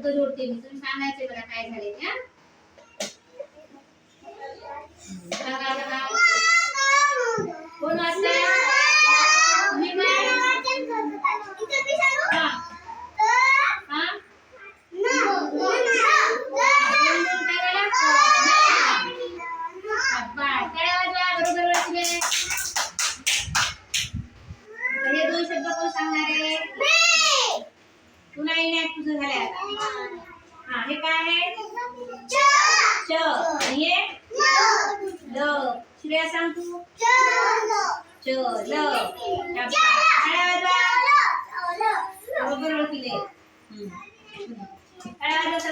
शब्द जोडते मी, तुम्ही सांगायचे बघा काय झाले ते. सांगा बघा. कोण वाचतंय? तुम्ही काय? हे दोन शब्द कोण सांगणार आहे? पुन्हा येण्यात तुझं झालंय आता. हा, हे काय आहे? च. आणि हे ल. श्रेया सांग तू. च ल. बरोबर ओळखले.